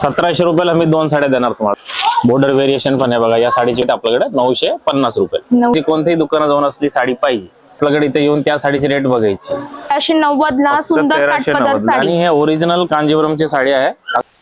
1700 रुपयाला मी 2 साड्या देणार तुम्हाला। बॉर्डर व्हेरिएशन पण आहे बघा, या साडीची आपल्याकडे 950 रुपये। कोणत्याही दुकानात जाऊन असली साडी पाहिजे आपल्याकडे इथे येऊन त्या साडीची रेट बघायची। 990 ला सुंदर काठपदर साडी आणि हे ओरिजिनल कांजीवरमची साडी आहे।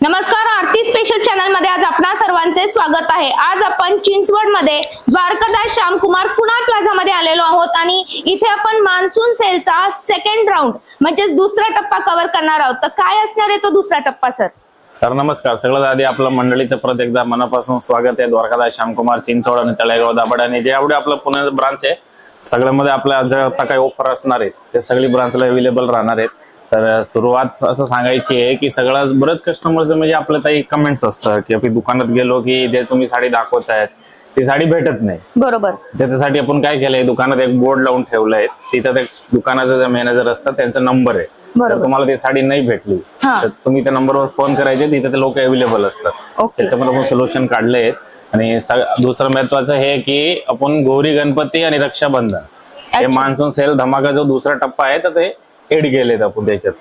नमस्कार, आरती स्पेशल चॅनल मध्ये आज आपणा सर्वांचे स्वागत आहे। आज आपण चिंचवड मध्ये द्वारकादास श्यामकुमार कुणाल प्लाझा मध्ये आलेलो आहोत आणि इथे आपण मान्सून सेलचा सेकंड राऊंड म्हणजे दुसरा टप्पा कव्हर करणार आहोत। तर काय असणार आहे तो दुसरा टप्पा सर? तर नमस्कार, सगळ्यात आधी आपलं मंडळीचं परत एकदा मनापासून स्वागत आहे। द्वारकादास श्यामकुमार चिंचवड आणि तळेगाव दाभाडे आणि जे आवडे आपलं पुणे ब्रांच आहे सगळ्यामध्ये आपल्या जे आता काही ऑफर असणार आहेत ते सगळी ब्रांचला अवेलेबल राहणार आहेत। तर सुरुवात असं सांगायची आहे की सगळं बरेच कस्टमरचं म्हणजे आपलं काही कमेंट्स असतं की आपण दुकानात गेलो की जे तुम्ही साडी दाखवतायत ती साडी भेटत नाही। बरोबर, त्याच्यासाठी आपण काय केलंय, दुकानात एक बोर्ड लावून ठेवलंय, तिथं ते दुकानाचा जे मॅनेजर असतात त्यांचा नंबर आहे। जर तुम्हाला ती साडी नाही भेटली तर तुम्ही त्या नंबरवर फोन करायचे, तिथे ते लोक अवेलेबल असतात। त्याच्यामध्ये आपण सोल्युशन काढले। आणि दुसरं महत्वाचं हे की आपण गौरी गणपती आणि रक्षाबंधन हे मान्सून सेल धमाका जो दुसरा टप्पा आहे तर ते एड केलेत आपण त्याच्यात।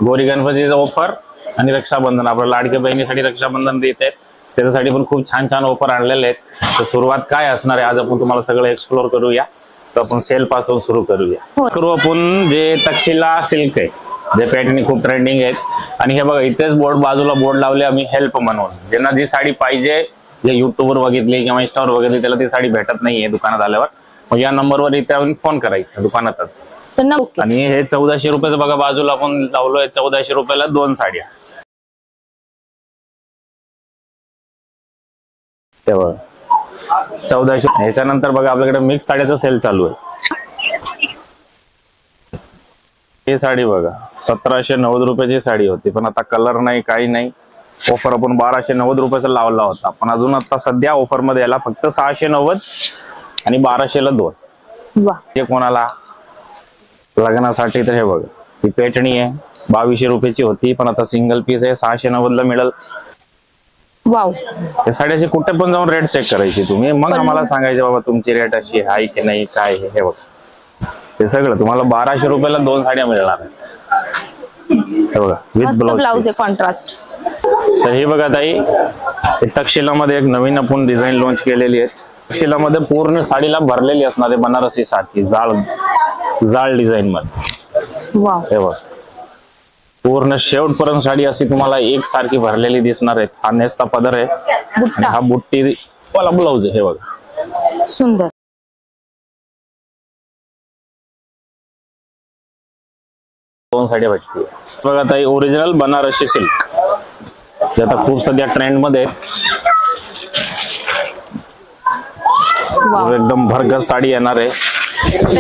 गौरी गणपतीचा ऑफर आणि रक्षाबंधन आपल्या लाडक्या बहिणीसाठी रक्षाबंधन देत आहेत, त्याच्यासाठी पण खूप छान छान ऑफर आणलेले आहेत। तर सुरुवात काय असणार आहे आज आपण तुम्हाला सगळं एक्सप्लोर करूया। तर आपण सेल पासून सुरू करूया। करू आपण जे तक्षशिला सिल्क आहे, जे पॅटर्न खूप ट्रेंडिंग आहेत। आणि हे बघा इथेच बाजूला बोर्ड लावले आम्ही हेल्प म्हणून, ज्यांना जी साडी पाहिजे जे युट्यूबवर बघितली किंवा इंस्टावर बघितली त्याला ती साडी भेटत नाहीये दुकानात आल्यावर, मग या नंबरवर इथे फोन करायचा दुकानातच। आणि हे 1400 रुपयाचं बघा बाजूला आपण लावलोय, 1400 रुपयाला 2 साड्या। तेव्हा 1400। ह्याच्यानंतर बघा आपल्याकडे मिक्स साड्याचा सेल चालू आहे। ही साडी बघा 1790 रुपयाची साडी होती, पण आता कलर नाही काही नाही, ऑफर आपण 1290 रुपयाचा लावला होता, पण अजून आता सध्या ऑफर मध्ये याला फक्त 690 आणि 1200 ला 2। हे कोणाला लग्नासाठी तर हे बघा ही पेटणी आहे, 2200 रुपयाची होती, पण आता सिंगल पीस आहे 690 ला मिळेल। वाव, या साड्याचे कुठे पण जाऊन रेट चेक करायची तुम्ही, मग आम्हाला सांगायचे बाबा तुमची रेट अशी आहे की नाही काय हे बघा। ते सगळं तुम्हाला 1200 रुपयाला 2 साड्या मिळणार आहेत। हे बघा विथ ब्लाउज कॉन्ट्रास्ट। तर हे बघा ताई, तक्षशिलामध्ये एक नवीन आपण डिझाईन लॉन्च केलेली आहे। तक्षशिलामध्ये पूर्ण साडीला भरलेली असणार आहे बनारसी साडी, जाळ डिझाईन मध्ये। हे बघा पूर्ण शेवटपर्यंत साडी अशी तुम्हाला एक सारखी भरलेली दिसणार आहे। हा नेसता पदर आहे आणि हा बुट्टी वाला ब्लाउज आहे। हे बघा सुंदर, दोन साड्या भेटते बघा ताई, ओरिजिनल बनारसी सिल्क, जे आता खूप सध्या ट्रेंड मध्ये एकदम भरगत साडी येणार आहे।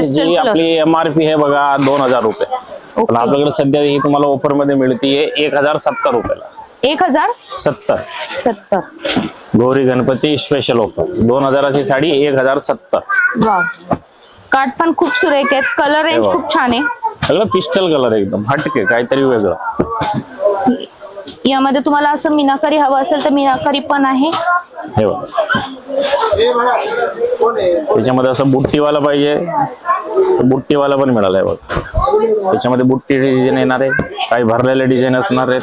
जी आपली MRP आहे बघा 2000 रुपये, पण आपल्याकडे सध्या ही तुम्हाला ऑफर मध्ये मिळतीये 1070 रुपयाला। 1070 गौरी गणपती स्पेशल ऑफर, 2000 ची साडी 1070। वाव, काठ पण खूप सुरेख आहेत, कलर रेंज खूप छान आहे, सगळं पिस्टल कलर एकदम हटके काहीतरी वेगळं। यामध्ये तुम्हाला असं मीनाकारी हवं असेल तर मीनाकारी पण आहे। हे बघा त्याच्यामध्ये असं बुट्टीवाला पाहिजे बुट्टीवाला पण मिळालाय बघा। त्याच्यामध्ये बुट्टी डिझाईन येणार आहे, काही भरलेले डिझाईन असणार आहेत।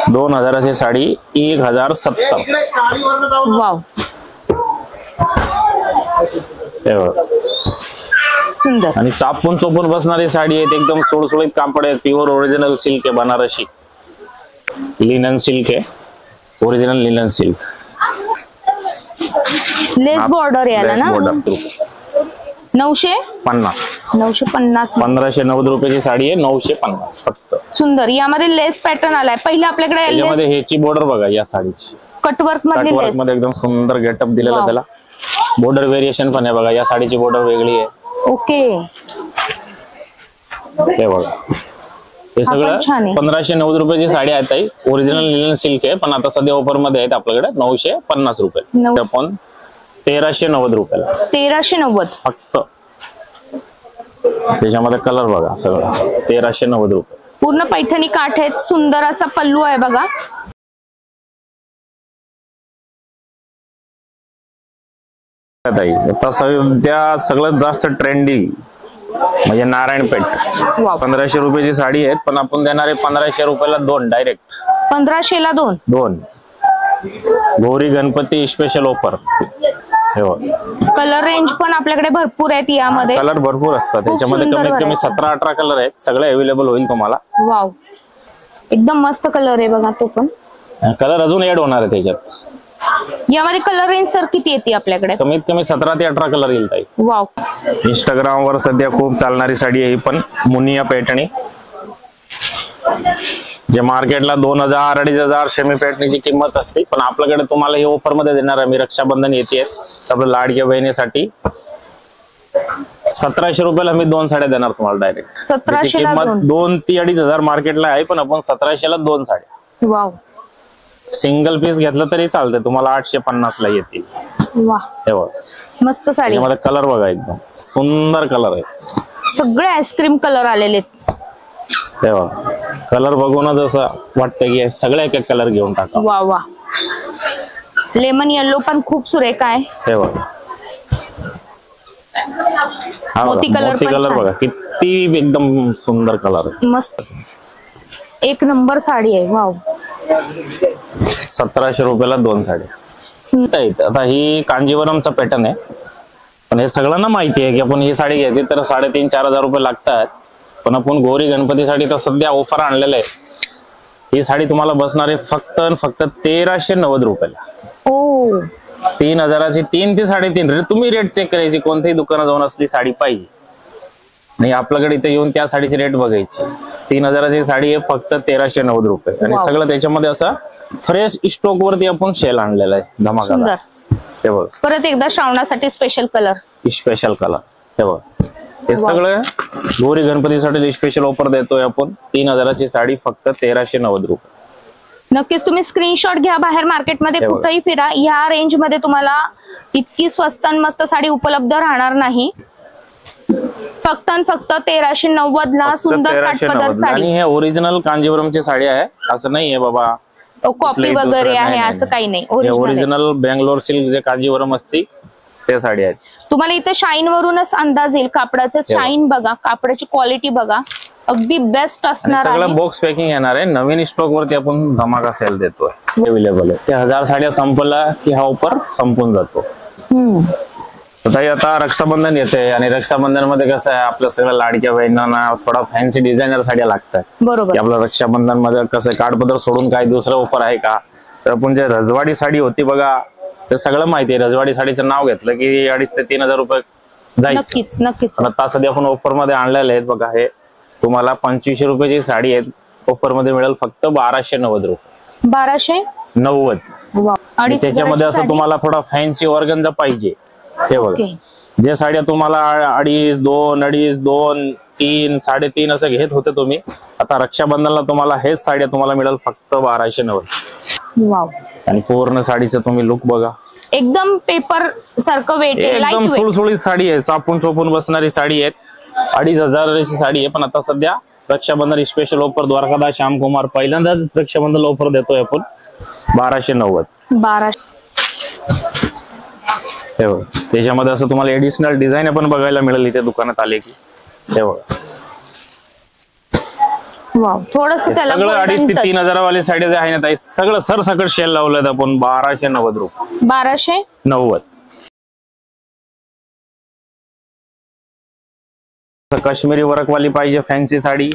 2000 ची साडी 1070। वाव, हे बघा सुंदर आणि चापून चोपून बसणारी साडी आहे, एकदम सुळसुळीत कापड आहे, प्युअर ओरिजिनल सिल्क आहे, बनारसी लिनन सिल्क आहे, ओरिजिनल लिनन सिल्क। लेस बॉर्डर याला ना 950 1590 रुपयाची साडी आहे, 950 फक्त। सुंदर, यामध्ये लेस पॅटर्न आलाय, पहिला आपल्याकडे यामध्ये ह्याची बॉर्डर बघा, या साडीची कटवर्क मध्ये एकदम सुंदर गेटअप दिलेला त्याला। बॉर्डर व्हेरिएशन पण आहे बघा, या साडीची बॉर्डर वेगळी आहे। ओके, हे बघा हे सगळं 1590 रुपयाची साडी आहे ताई, ओरिजिनल लिनन सिल्क आहे, पण आता सध्या ऑफर मध्ये आहेत आपल्याकडे 950 रुपये, आपण 1390 रुपयाला। 1390 फक्त। त्याच्यामध्ये कलर बघा सगळं 1390 रुपये। पूर्ण पैठणी काठ आहेत, सुंदर असा पल्लू आहे बघा। आता सध्या सगळ्यात जास्त ट्रेंडी म्हणजे नारायणपेठ. वाव. 1500 रुपयाची साडी आहे, पण आपण देणार आहे 1500 रुपयाला दोन डायरेक्ट. 1500 ला दोन. Gauri Ganpati special offer. Colour range पण आपल्याकडे भरपूर आहेत यामध्ये. कलर भरपूर असतात त्याच्यामध्ये, कमीत कमी 17-18 कलर आहेत, सगळे अवेलेबल होईल तुम्हाला. वाव, एकदम मस्त कलर आहे बघा. तो पण कलर अजून ऍड होणार आहे त्याच्यात. यामध्ये कलर रेंज सर किती येते आपल्याकडे? कमीत कमी 17 ते 18 कलर येईल ताई. वाव. इंस्टाग्राम वर सध्या खूप चालणारी साडी आहे ही पण, मुनिया पैठणी. जे मार्केटला 2000-2500 सेमी पैठणीची किंमत असते, पण आपल्याकडे तुम्हाला ही ऑफर मध्ये देणार आहे मी. रक्षाबंधन येते, आपल्या लाडक्या बहिणीसाठी 1700 रुपयाला मी 2 साड्या देणार तुम्हाला डायरेक्ट. 1700 ला किंमत 2-2.5 मार्केटला आहे, पण आपण 1700 ला 2 साड्या. वाव. सिंगल पीस घेतलं तरी चालतंय, तुम्हाला 850 ला येतील. वाह, हे बघ मस्त साडी. त्यामध्ये कलर बघा, एकदम सुंदर कलर आहे. सगळे आईस्क्रीम कलर आलेले आहेत. हे बघ कलर बघूनच असं वाटतं की सगळे एक एक कलर घेऊन टाका. वा वा. लेमन येलो पण खूप सुरेख आहे. हे बघ मोती कलर बघा, किती एकदम सुंदर कलर आहे. मस्त, एक नंबर साडी आहे. वाव. 1700 रुपयाला 2 साड्या. आता ही कांजीवरमचा पॅटर्न आहे, पण हे सगळ्यांना माहिती आहे की आपण ही साडी घ्यायची तर 3500-4000 रुपये लागतात. पण आपण गौरी गणपतीसाठी तर सध्या ऑफर आणलेलं आहे. ही साडी तुम्हाला बसणार आहे फक्त 1390 रुपयाला. ओ, 3000ची 3 ते 3.5. तुम्ही रेट चेक करायची, कोणत्याही दुकानात जाऊन असली साडी पाहिजे नाही, आपल्याकडे इथे येऊन त्या साडीची रेट बघायची. 3000ची साडी आहे फक्त 1390 रुपये. आणि सगळं त्याच्यामध्ये असं फ्रेश स्टॉक वरती आपण सेल आणलेला आहे धमाका. हे बघ परत एकदा श्रावणासाठी स्पेशल कलर. हे बघ हे सगळं गौरी गणपतीसाठी स्पेशल ऑफर देतोय आपण. 3000ची साडी फक्त 1390 रुपये. नक्कीच तुम्ही स्क्रीनशॉट घ्या. बाहेर मार्केटमध्ये कुठेही फिरा, या रेंज मध्ये तुम्हाला इतकी स्वस्त आणि मस्त साडी उपलब्ध राहणार नाही. फक्त 1390 ला सुंदर काठपदर साडी. आणि हे ओरिजिनल कांजीवरमची साडी आहे, असं नाहीये बाबा कॉपी वगैरे आहे असं काही नाही. ओरिजिनल बेंगलोर सिल्क जे कांजीवरम असते ते साडी आहे. तुम्हाला इथे शाईन वरूनच अंदाज येईल. कापडाचं शाईन बघा, कापडाची क्वालिटी बघा, अगदी बेस्ट असणार आहे. सगळं बॉक्स पॅकिंग येणार आहे. नवीन स्टॉक वरती आपण धमाका सेल देतोय, अवेलेबल आहे. ते 1000 साड्या संपला की हा ऑफर संपून जातो. आता रक्षाबंधन येते आणि रक्षाबंधन मध्ये कसं आहे, आपल्या सगळ्या लाडक्या बहिणींना थोडा फॅन्सी डिझायनर साड्या लागतात. बरोबर. आपल्या रक्षाबंधन मध्ये कसं काठपदर सोडून काही दुसरं ऑफर आहे का? तर आपण जे रजवाडी साडी होती बघा, ते सगळं माहिती आहे. रजवाडी साडीचं नाव घेतलं की 2500 ते 3000 रुपये जायचं. नक्कीच नक्कीच. आता सध्या आपण ऑफर मध्ये आणलेले आहेत बघा. हे तुम्हाला 2500 रुपयाची साडी आहे, ऑफर मध्ये मिळेल फक्त 1290 रुपये. 1290. आणि त्याच्यामध्ये असं तुम्हाला थोडा फॅन्सी ऑर्गन्झा पाहिजे. हे बघा जे साड्या तुम्हाला 2.5, 2.5, 3, 3.5 असं घेत होते तुम्ही, आता रक्षाबंधनला तुम्हाला हेच साड्या तुम्हाला मिळेल फक्त 1290. वाव. आणि पूर्ण साडीचं तुम्ही लुक बघा, एकदम पेपर सारखं वेट, एकदम सुळसुळीत साडी आहे. चापून चोपून बसणारी साडी आहे. 2500ची साडी आहे. पण आता सध्या रक्षाबंधन स्पेशल ऑफर द्वारकादास श्यामकुमार पहिल्यांदाच रक्षाबंधन ऑफर देतोय आपण 1290. 1200. त्याच्यामध्ये असं तुम्हाला एडिशनल डिझाईन पण बघायला मिळेल इथे दुकानात आले की. हे बघा वाव. थोडस त्याला सगळं 2500 ते 3000 वाली साडी जे आहे ना ताई, सगळं सरसकट शेल लावलं आपण 1290 रुपये. 1290. काश्मीरी वर्क वाली पाहिजे फॅन्सी साडी,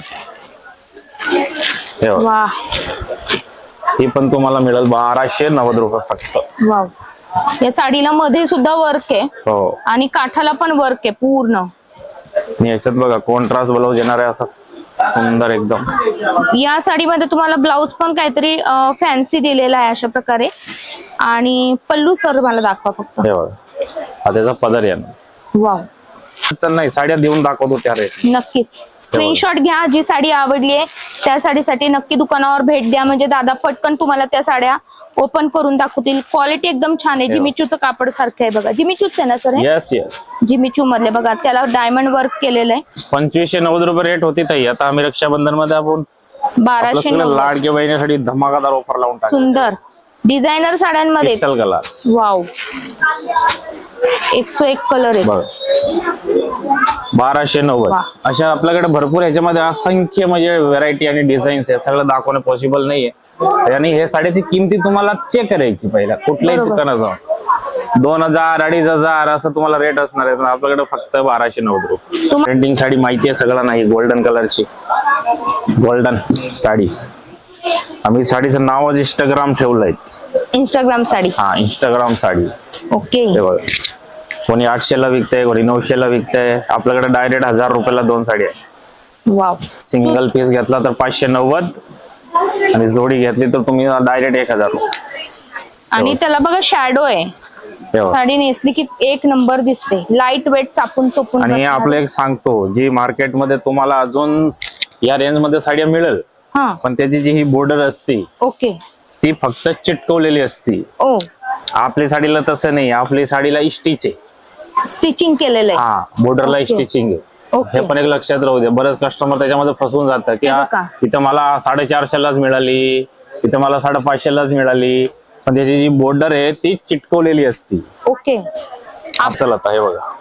वाह, ही पण तुम्हाला मिळेल 1290 रुपये फक्त. वाव. या साडीला मध्ये सुद्धा वर्क आहे. हो. आणि काठाला पण वर्क आहे पूर्ण. याच्यात बघा कॉन्ट्रास्ट ब्लाउज येणार आहे असं सुंदर एकदम. या साडीमध्ये तुम्हाला ब्लाउज पण काहीतरी फॅन्सी दिलेला आहे अशा प्रकारे. आणि पल्लू सर मला दाखवा फक्त. हे बघा हा त्याचा पदर येणार. वाव. नाही साड्या देऊन दाखवतो त्या रेट. नक्कीच स्क्रीनशॉट घ्या. जी साडी आवडली आहे त्या साडीसाठी नक्की दुकानावर भेट द्या, म्हणजे दादा पटकन तुम्हाला त्या साड्या ओपन करून दाखवतील. क्वालिटी एकदम छान आहे. जिमीचूचं कापड सारखं आहे बघा. जिमीचूच आहे ना सर? Yes yes. जिमीचू मधले बघा, त्याला डायमंड वर्क केलेलं आहे. 2590 रुपये रेट होती ताई. आता आम्ही रक्षाबंधन मध्ये आपण 1290 लाडक्या बहिणीसाठी धमाकादार ऑफर लावून टाकतो. सुंदर डिझायनर साड्यांमध्ये कलर. वाव. 101 कलर आहे बघा 1290. वा. अशा आपल्याकडे भरपूर ह्याच्यामध्ये असंख्य म्हणजे व्हरायटी आणि डिझाईन्स आहे, सगळं दाखवणं पॉसिबल नाहीये. आणि हे साड्याची किमती तुम्हाला चेक करायची पहिला कुठल्याही बरोबर. दुकानात जाऊन. 2000 2500 असं तुम्हाला रेट असणार आहे, पण आपल्याकडे फक्त 1290 रुपये. प्रिंटिंग साडी माहिती आहे सगळं नाही, गोल्डन कलरची गोल्डन साडी. आम्ही साडीचं नावच इंस्टाग्राम ठेवलंय. इंस्टाग्राम साडी. हा इंस्टाग्राम साडी. ओके. हे बघा कोणी 800 ला विकतंय, कोणी 900 ला विकतंय. आपल्याकडे डायरेक्ट 1000 रुपयाला 2 साडी आहे. वाव. सिंगल पीस घेतला तर 590 आणि जोडी घेतली तर तुम्ही डायरेक्ट 1000 रुपये. आणि त्याला बघा शॅडो आहे. हे बघा. साडी नेसली की एक नंबर दिसते, लाईट वेट, चापून चोपून आणि बसणार. आपलं एक सांगतो, जी मार्केटमध्ये तुम्हाला अजून या रेंज मध्ये साड्या मिळेल, हा. पण त्याची जी ही बॉर्डर असते ओके. ती फक्त चिटकवलेली असती. ओ. आपली साडीला तसं नाही, आपली साडीला स्टिच आहे. स्टिचिंग केलेलं आहे. हा बॉर्डरला ओके. स्टिचिंग आहे. ओके. हे पण एक लक्षात राहू दे, बरेच कस्टमर त्याच्यामध्ये फसून जातात की हे बघा. इथं मला 450 लाच मिळाली, इथं मला 550 लाच मिळाली, पण त्याची जी बॉर्डर आहे ती चिटकवलेली असती. ओके. असं आता हे बघा,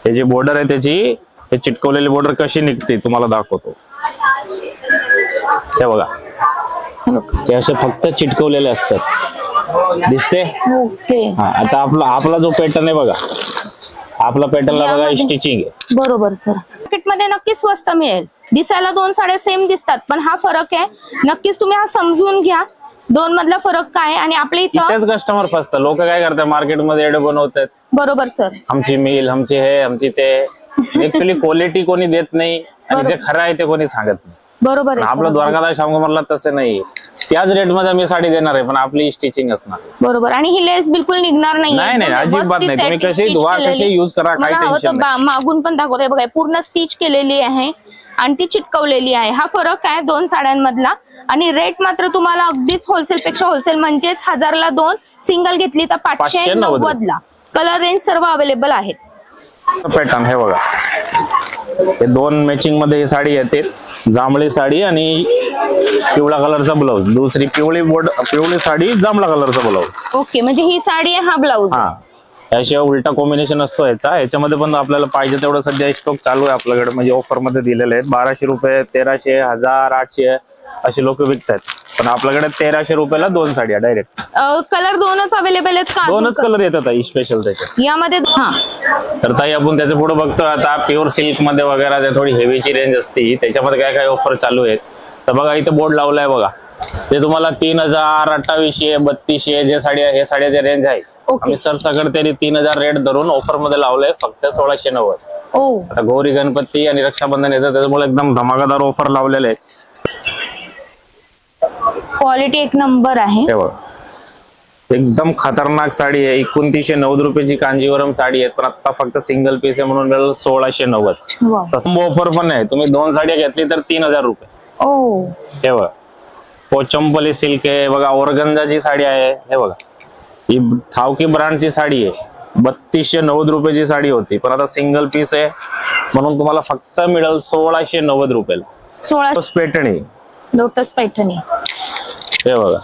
हे जी बॉर्डर आहे त्याची, हे चिटकवलेली बॉर्डर कशी निघते तुम्हाला दाखवतो. हे बघा हे असे फक्त चिटकवलेले असतात, दिसते. ओके. हा आता आपला जो पॅटर्न आहे बघा, आपला पॅटर्नला बघा स्टिचिंग आहे. बरोबर सर. मार्केटमध्ये नक्कीच स्वस्त मिळेल. दिसायला 2 साड्या सेम दिसतात, पण हा फरक आहे. नक्कीच तुम्ही हा समजून घ्या, 2 मधला फरक काय. आणि आपल्या इथं इथेच कस्टमर फसतात. लोक काय करतात मार्केटमध्ये एवढे बनवतात, बरोबर सर, आमची मिल, आमची हे, आमची ते. ऍक्च्युली क्वालिटी कोणी देत नाही आणि जे खरं आहे ते कोणी सांगत नाही. बरोबर आहे आपलं sir. द्वारकादास शामकुमारला तसं नाही, त्याच रेट मध्ये मी साडी देणार आहे, पण आपली स्टिचिंग असणार. बरोबर. आणि ही लेस बिलकुल निघणार नाही. नाही, अजिबात नाही. तुम्ही कशी धुवा, कशी यूज करा, काही टेन्शन नाही. मागून पण दाखवतोय बघा, पूर्ण स्टिच केलेली आहे आणि ती चिटकवलेली आहे. हा फरक आहे 2 साड्यांमधला. आणि रेट मात्र तुम्हाला अगदीच होलसेल पेक्षा होलसेल, म्हणजेच 1000 ला 2, सिंगल घेतली तर 590 ला. कलर रेंज सर्व अवेलेबल आहेत. पॅटर्न हे बघा, हे 2 मॅचिंग मध्ये ही साडी येते, जांभळी साडी आणि पिवळा कलरचा ब्लाऊज. दुसरी पिवळी साडी, जांभळा कलरचा ब्लाऊज. ओके. म्हणजे ही साडी आहे, हा ब्लाऊज. हा याशिवाय उलटा कॉम्बिनेशन असतो याच्यामध्ये पण आपल्याला पाहिजे तेवढं सध्या स्टॉक चालू आहे आपल्याकडे. म्हणजे ऑफर मध्ये दिलेले आहेत. 1200 रुपये, 1300, 1000, 800 असे लोक विकतात, पण आपल्याकडे 1300 रुपयाला 2 साड्या डायरेक्ट. कलर 2च अवेलेबल आहेत का? 2च कलर येतात स्पेशल त्याच्यात. यामध्ये हा. तर ताई आपण त्याच्या पुढे बघतो आता प्युअर सिल्क मध्ये वगैरे थोडी हेवीची रेंज असते, त्याच्यामध्ये काय काय ऑफर चालू आहेत. तर बघा इथे बोर्ड लावलाय बघा, ते तुम्हाला 3000, 2800, 3200 जे साड्या, हे साड्याचे रेंज आहे. आम्ही सरसकट तरी 3000 रेट धरून ऑफर मध्ये लावलंय, फक्त 1690. ओ. आता गौरी गणपती आणि रक्षाबंधन येतं, त्याच्यामुळे एकदम धमाकादार ऑफर लावलेले आहेत. क्वालिटी एक नंबर आहे. हे बघा एकदम खतरनाक साडी आहे. 2990 रुपयाची कांजीवरम साडी आहे, पण आता फक्त सिंगल पीस आहे म्हणून मिळेल 1690. वाव. तसं ऑफर पण आहे, तुम्ही 2 साड्या घेतली तर 3000 रुपये. ओ. हे बघा पोचंपली सिल्क आहे बघा, ऑर्गन्झाची साडी आहे. हे बघा ही थावकी ब्रँडची साडी आहे, 3290 रुपयाची साडी होती, पण आता सिंगल पीस आहे म्हणून तुम्हाला फक्त मिळेल 1690 रुपयाला. 16 पैठणी, लोटस पैठणी. हे बघा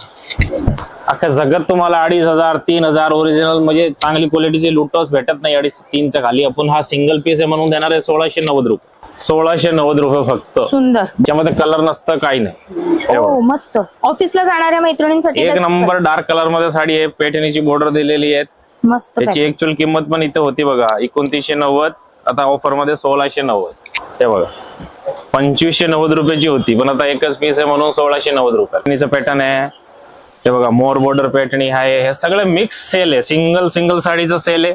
अख्ख्या जगात तुम्हाला 2500, 3000 ओरिजिनल म्हणजे चांगली क्वालिटीचे लोटस भेटत नाही 2.5-3च्या खाली. आपण हा सिंगल पीस आहे म्हणून देणार आहे 1690 रुपये. 1690 रुपये फक्त. सुंदर. त्याच्यामध्ये कलर नसतं, काही नाही. ओ मस्त. ऑफिसला जाणाऱ्या मैत्रिणींसाठी एक नंबर डार्क कलर मध्ये साडी आहे, पैठणीची बॉर्डर दिलेली आहे. मस्त. त्याची ऍक्च्युअल किंमत पण इथे होती बघा 2990, आता ऑफर मध्ये 1690. हे बघा 2590 रुपयाची होती, पण आता एकच पीस आहे म्हणून 1690 रुपये. पॅटर्न आहे हे बघा, मोर बॉर्डर पैठणी आहे. हे सगळे मिक्स सेल आहे, सिंगल साडीचा सेल आहे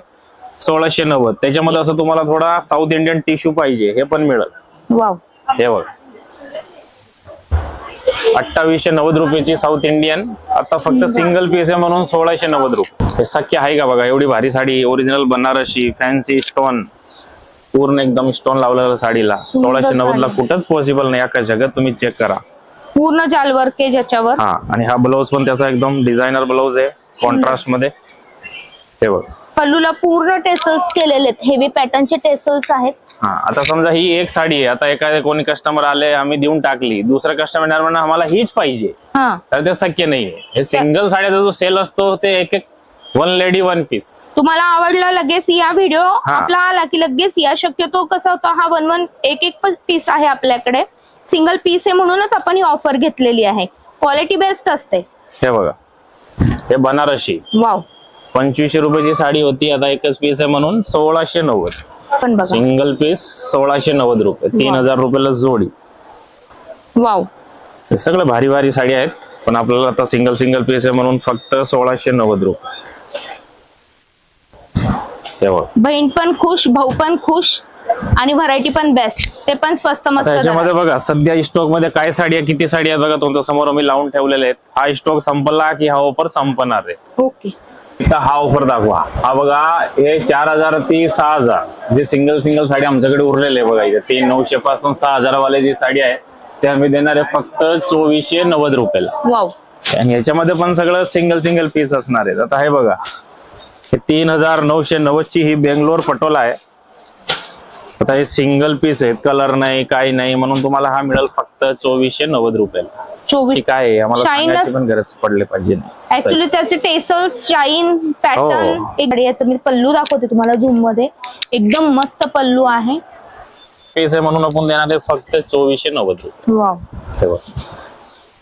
1690. त्याच्यामध्ये असं तुम्हाला थोडा साऊथ इंडियन टिश्यू पाहिजे, हे पण मिळेल. वाव. हे बघा 2890 रुपयाची साऊथ इंडियन, आता फक्त सिंगल पीस आहे म्हणून 1690 रुपये. हे शक्य आहे का बघा, एवढी भारी sari, original Banarasi fancy stone, पूर्ण एकदम स्टोन लावलेला साडीला 1690 ला कुठंच पॉसिबल नाही अख्ख्या जगात. तुम्ही चेक करा, पूर्ण जाल वर्क आहे ज्याच्यावर. हा आणि हा ब्लाऊज पण त्याचा एकदम डिझायनर ब्लाऊज आहे कॉन्ट्रास्ट मध्ये. हे बघ पल्लूला पूर्ण टेसल्स केलेले आहेत, हेवी पॅटर्नचे टेसल्स आहेत. हा आता समजा ही एक साडी आहे, आता एखादे कोणी कस्टमर आले, आम्ही देऊन टाकली, दुसरा कस्टमर येणार म्हणा आम्हाला हीच पाहिजे, हा. तर ते शक्य नाहीये. हे सिंगल साड्याचा जो सेल असतो ते एक वन लेडी वन पीस. तुम्हाला आवडला लगेच या. व्हिडिओ आपला आला की लगेच या. शक्यतो कसा होता हा वन एक पीस आहे आपल्याकडे, सिंगल पीस आहे म्हणूनच आपण ही ऑफर घेतलेली आहे. क्वालिटी बेस्ट असते. हे बघा, हे बनारसी. वाव. 2500 रुपयाची साडी होती, आता एकच पीस आहे म्हणून 1690. पण बघा, सिंगल पीस 1690 रुपये, 3000 रुपयाला जोडी. वाव. हे सगळं भारी भारी साडी आहेत, पण आपल्याला आता सिंगल पीस आहे म्हणून फक्त 1690 रुपये. बहीण पण खुश, भाऊ पण खुश आणि व्हरायटी पण बेस्ट, ते पण स्वस्त मस्त. त्याच्यामध्ये बघा सध्या स्टॉक मध्ये काय साडी आहे, किती साडी आहे बघा तुमच्या समोर मी लावून ठेवलेले आहेत. हा स्टॉक संपला की हा ऑफर संपणार आहे. ओके. इथं हा ऑफर दाखवा. हा बघा, हे 4000 ती 6000 जे सिंगल साडी आमच्याकडे उरलेले आहे बघा. इथे 3900 पासून 6000 वाले जी साडी आहे ते आम्ही देणार आहे फक्त 2490 रुपयाला. वाव. आणि याच्यामध्ये पण सगळं सिंगल पीस असणार आहे. आता हे बघा, हे 3990 ची ही बेंगलोर पटोला आहे. आता हे सिंगल पीस आहेत, कलर नाही काही नाही, म्हणून तुम्हाला हा मिळेल फक्त 2490 रुपयाला. 24. काय आहे आम्हाला सांगायची पण गरज पडली पाहिजे. ऍक्च्युली त्याचे टेसल्स, शाईन, पॅटर्न. एक याचं मी पल्लू दाखवते तुम्हाला झूम मध्ये. एकदम मस्त पल्लू आहे. पीस आहे म्हणून आपण देणार आहे फक्त 2490 रुपये. वाव.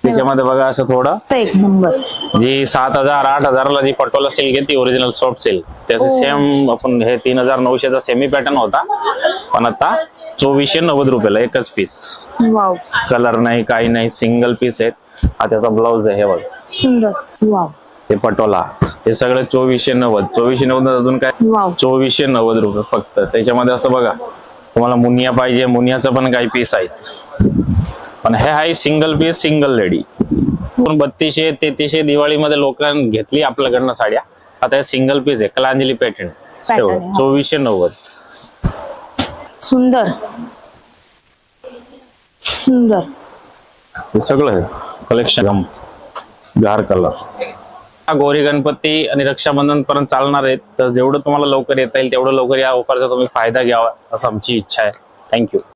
त्याच्यामध्ये बघा असं थोडं एक नंबर जी 7000 8000 ला जी पटोला सिल्क येते ओरिजिनल सॉफ्ट सिल्क, त्याचे सेम आपण हे 3900 चा सेमी पॅटर्न होता, पण आता 2490 रुपयाला एकच पीस. वाव. कलर नाही काही नाही, सिंगल पीस आहेत. हा त्याचा ब्लाउज आहे, हे बघा सुंदर. वाव. हे पटोला, हे सगळं 2490 अजून काय, वाव. 2490 रुपये फक्त. त्याच्यामध्ये असं बघा, तुम्हाला मुनिया पाहिजे, मुनियाचं पण काही पीस आहे, पण हे आहे सिंगल पीस, सिंगल लेडी. 3200 3300 दिवाळीमध्ये लोकांनी घेतली आपल्याकडनं साड्या. आता हे सिंगल पीस आहे, कलांजली पॅटर्न, 2490. सुंदर सुंदर. हे सगळं कलेक्शन गार कलर. गौरी गणपती आणि रक्षाबंधन पर्यंत चालणार आहेत, तर जेवढं तुम्हाला लवकर येता येईल तेवढं लवकर या ऑफरचा तुम्ही फायदा घ्यावा असं आमची इच्छा आहे. थँक्यू.